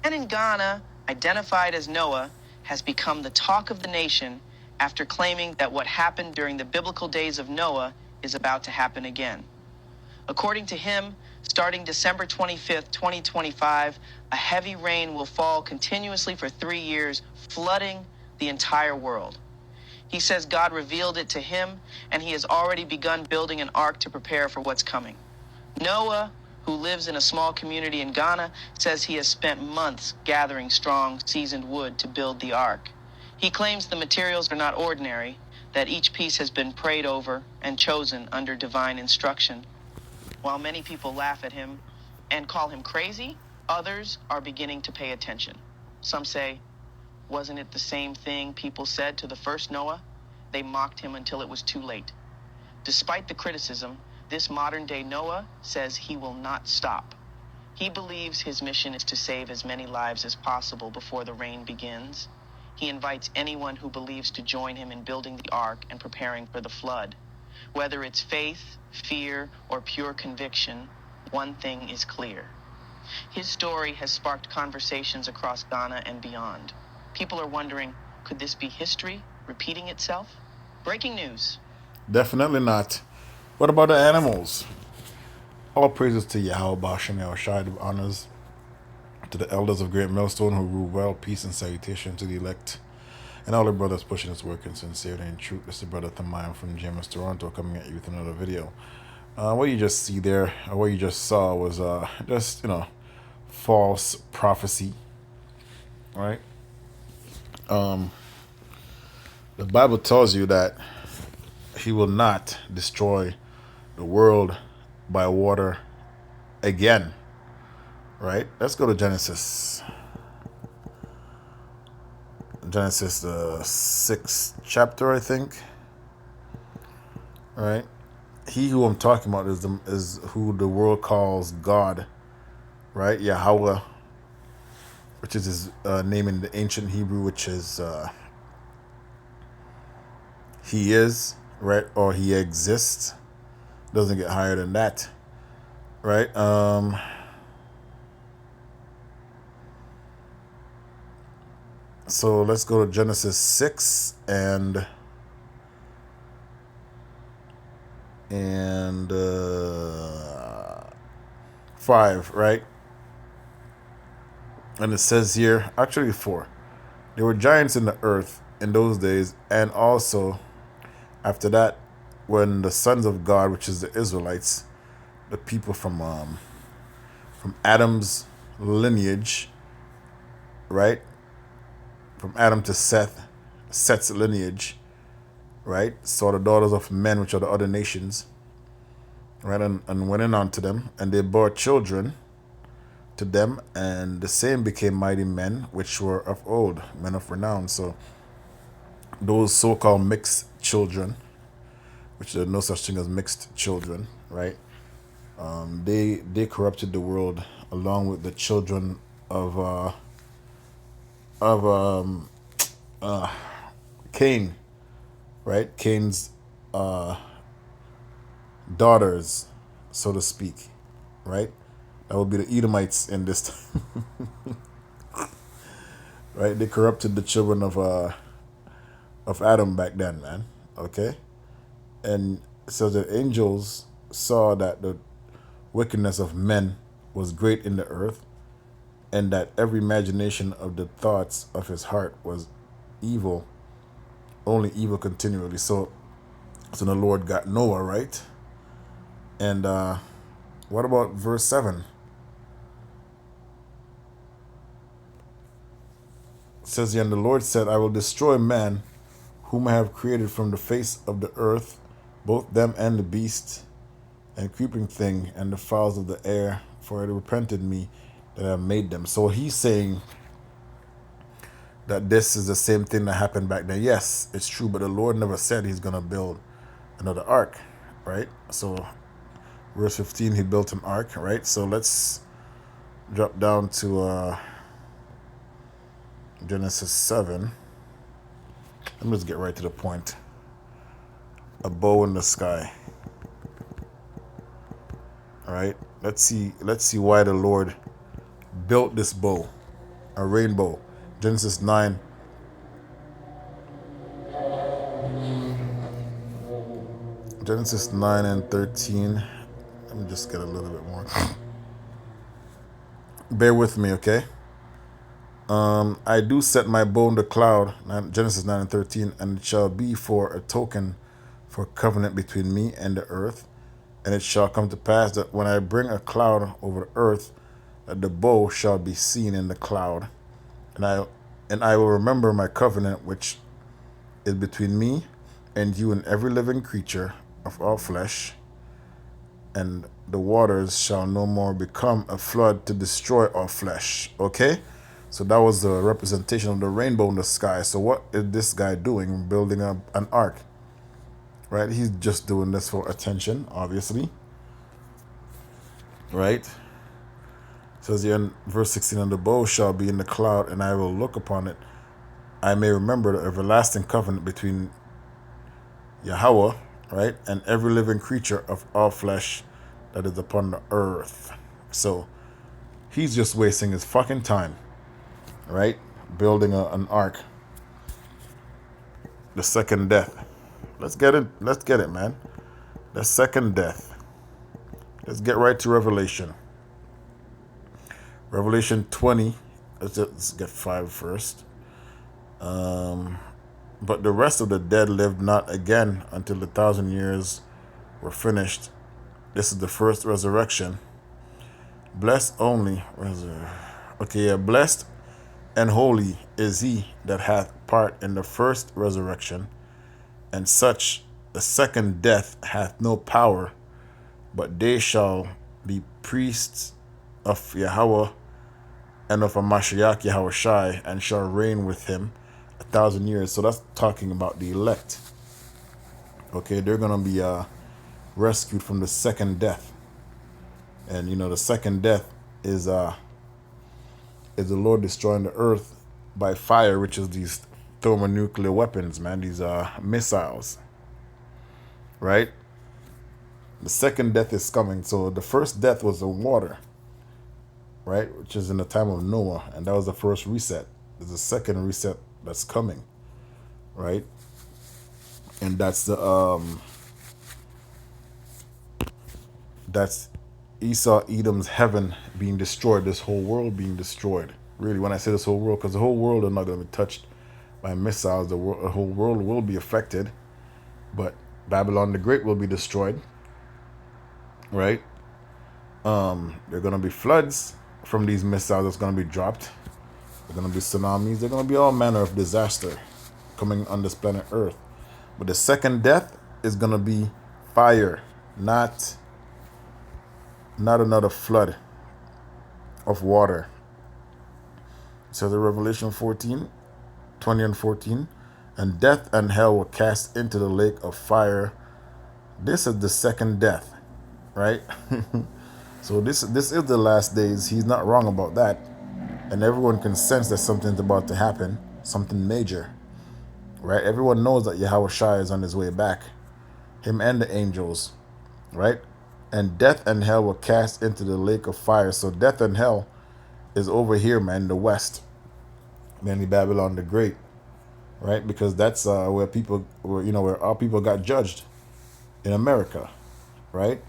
And in Ghana, identified as Noah, has become the talk of the nation after claiming that what happened during the biblical days of Noah is about to happen again. According to him, starting December 25th, 2025, a heavy rain will fall continuously for 3 years, flooding the entire world. He says God revealed it to him, and he has already begun building an ark to prepare for what's coming. Noah, who lives in a small community in Ghana, says he has spent months gathering strong, seasoned wood to build the ark. He claims the materials are not ordinary, that each piece has been prayed over and chosen under divine instruction. While many people laugh at him and call him crazy, others are beginning to pay attention. Some say, wasn't it the same thing people said to the first Noah? They mocked him until it was too late. Despite the criticism, this modern-day Noah says he will not stop. He believes his mission is to save as many lives as possible before the rain begins. He invites anyone who believes to join him in building the ark and preparing for the flood. Whether it's faith, fear, or pure conviction, one thing is clear. His story has sparked conversations across Ghana and beyond. People are wondering, could this be history repeating itself? Breaking news. Definitely not. What about the animals? All praises to Yahweh Bashem Yahushai, honors to the elders of Great Millstone who rule well, peace and salutation to the elect, and all the brothers pushing this work in sincerity and truth. This is the brother Thamayim from James, Toronto, coming at you with another video. What you just see there, what you just saw was just, false prophecy, right? The Bible tells you that he will not destroy the world by water again, right? Let's go to Genesis. Genesis, the 6th chapter, I think. Right? He who I'm talking about is who the world calls God, right? Yahweh, which is his name in the ancient Hebrew, which is he is, right? Or he exists. Doesn't get higher than that, right? So let's go to Genesis 6 and 5, right? And it says here, actually 4. There were giants in the earth in those days, and also after that, when the sons of God, which is the Israelites, the people from Adam's lineage, right? From Adam to Seth, Seth's lineage, right? Saw the daughters of men, which are the other nations, right? And went in unto them, and they bore children to them, and the same became mighty men, which were of old, men of renown. So those so-called mixed children, which there are no such thing as mixed children, right? They corrupted the world along with the children of Cain, right? Cain's daughters, so to speak, right? That would be the Edomites in this time, right? They corrupted the children of Adam back then, man. Okay, and so the angels saw that the wickedness of men was great in the earth, and that every imagination of the thoughts of his heart was evil, only evil continually. So the Lord got Noah, right? And what about verse 7? It says, and the Lord said, I will destroy man, whom I have created from the face of the earth, both them and the beast, and creeping thing, and the fowls of the air, for it repented me that I have made them. So he's saying that this is the same thing that happened back then. Yes, it's true, but the Lord never said he's going to build another ark, right? So verse 15, he built an ark, right? So let's drop down to Genesis 7. Let me just get right to the point. A bow in the sky. All right. Let's see why the Lord built this bow. a rainbow. Genesis 9. Genesis 9 and 13. Let me just get a little bit more. Bear with me, okay? I do set my bow in the cloud, Genesis 9 and 13, and it shall be for a token for covenant between me and the earth. And it shall come to pass that when I bring a cloud over the earth, that the bow shall be seen in the cloud. And I will remember my covenant which is between me and you and every living creature of all flesh, and the waters shall no more become a flood to destroy all flesh. Okay? So that was the representation of the rainbow in the sky. So what is this guy doing? Building an ark. Right? He's just doing this for attention, obviously. Right? It says here in verse 16, and the bow shall be in the cloud, and I will look upon it. I may remember the everlasting covenant between Yahweh, right, and every living creature of all flesh that is upon the earth. So he's just wasting his fucking time, right, building an ark. The second death. Let's get it, man. The second death. Let's get right to Revelation. Revelation 20. Let's get 5 first. But the rest of the dead lived not again until the 1,000 years were finished. This is the first resurrection. Blessed and holy is he that hath part in the first resurrection. And such the second death hath no power, but they shall be priests of Yahweh and of Mashiach Yahushai, and shall reign with him 1,000 years. So that's talking about the elect. Okay, they're gonna be rescued from the second death. And you know, the second death is the Lord destroying the earth by fire, which is these thermonuclear weapons, man, these missiles. Right? The second death is coming. So the first death was the water, right, which is in the time of Noah, and that was the first reset. There's a second reset that's coming, right? And that's that's Esau, Edom's heaven being destroyed, this whole world being destroyed. Really, when I say this whole world, because the whole world is not going to be touched by missiles. The whole world will be affected, but Babylon the Great will be destroyed, right? There are going to be floods from these missiles that's going to be dropped. There are going to be tsunamis. There are going to be all manner of disaster coming on this planet Earth. But the second death is going to be fire, not another flood of water. So the Revelation 14, 20 and 14, and death and hell were cast into the lake of fire. This is the second death, right? So this is the last days. He's not wrong about that. And everyone can sense that something's about to happen, something major, right? Everyone knows that Yahushua is on his way back, him and the angels, right? And death and hell were cast into the lake of fire. So death and hell is over here, man, in the west, mainly Babylon the Great, right? Because that's where where our people got judged in America, right?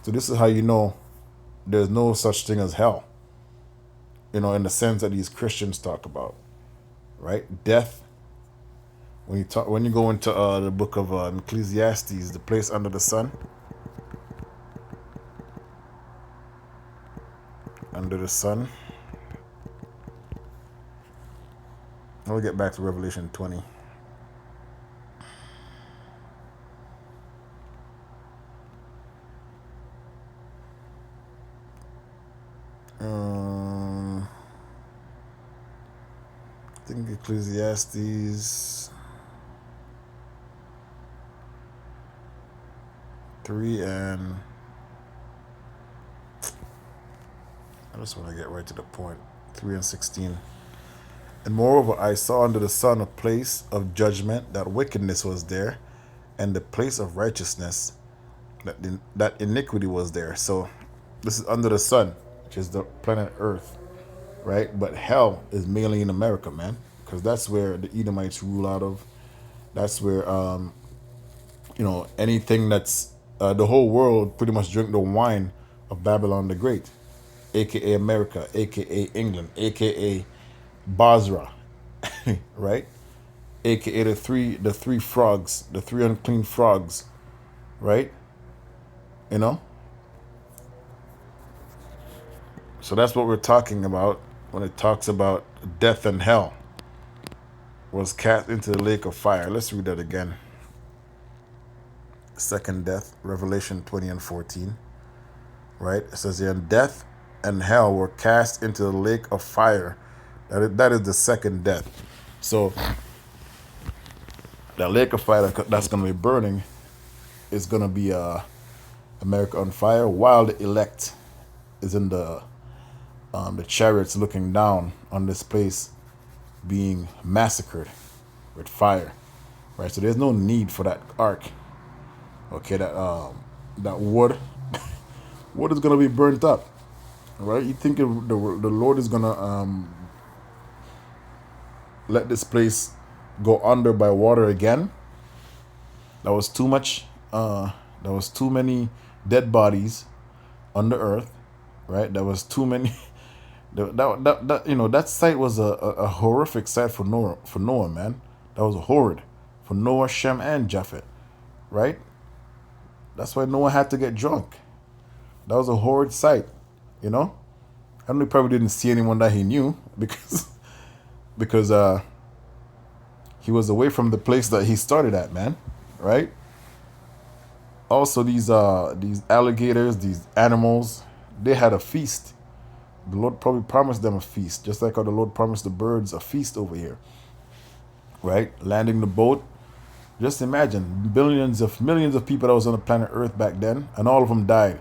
So this is how you know there's no such thing as hell, in the sense that these Christians talk about, right? Death. When you go into the book of Ecclesiastes, the place under the sun, under the sun. I'll get back to Revelation 20. I think Ecclesiastes 3 and I just want to get right to the point. 3 and 16. And moreover, I saw under the sun a place of judgment, that wickedness was there, and the place of righteousness, that iniquity was there. So this is under the sun, which is the planet Earth, right? But hell is mainly in America, man, because that's where the Edomites rule out of. That's where anything that's the whole world pretty much drink the wine of Babylon the Great, aka America, aka England, aka Basra, right? AKA the three frogs, the three unclean frogs, right? You know? So that's what we're talking about when it talks about death and hell was cast into the lake of fire. Let's read that again. Second death, Revelation 20 and 14. Right? It says here, death and hell were cast into the lake of fire. That is the second death. So that lake of fire that's going to be burning is going to be America on fire, while the elect is in the chariots looking down on this place being massacred with fire. Right? So there's no need for that ark. Okay, that wood is going to be burnt up. Right? You think the Lord is going to let this place go under by water again? That was too much. There was too many dead bodies on the earth, right? There was too many. That sight was a horrific sight for Noah. For Noah, man, that was horrid for Noah, Shem, and Japheth, right? That's why Noah had to get drunk. That was a horrid sight, you know. I know he probably didn't see anyone that he knew because he was away from the place that he started at, man, right? Also, these alligators, these animals, they had a feast. The Lord probably promised them a feast, just like how the Lord promised the birds a feast over here, right? Landing the boat. Just imagine millions of people that was on the planet Earth back then, and all of them died.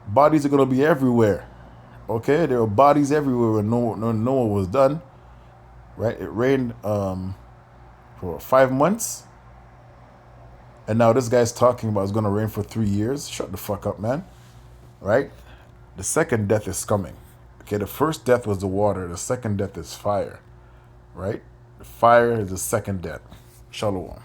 Bodies are gonna be everywhere. Okay, there were bodies everywhere when Noah was done, right? It rained for 5 months. And now this guy's talking about it's going to rain for 3 years. Shut the fuck up, man. Right? The second death is coming. Okay, the first death was the water. The second death is fire. Right? The fire is the second death. Shalom.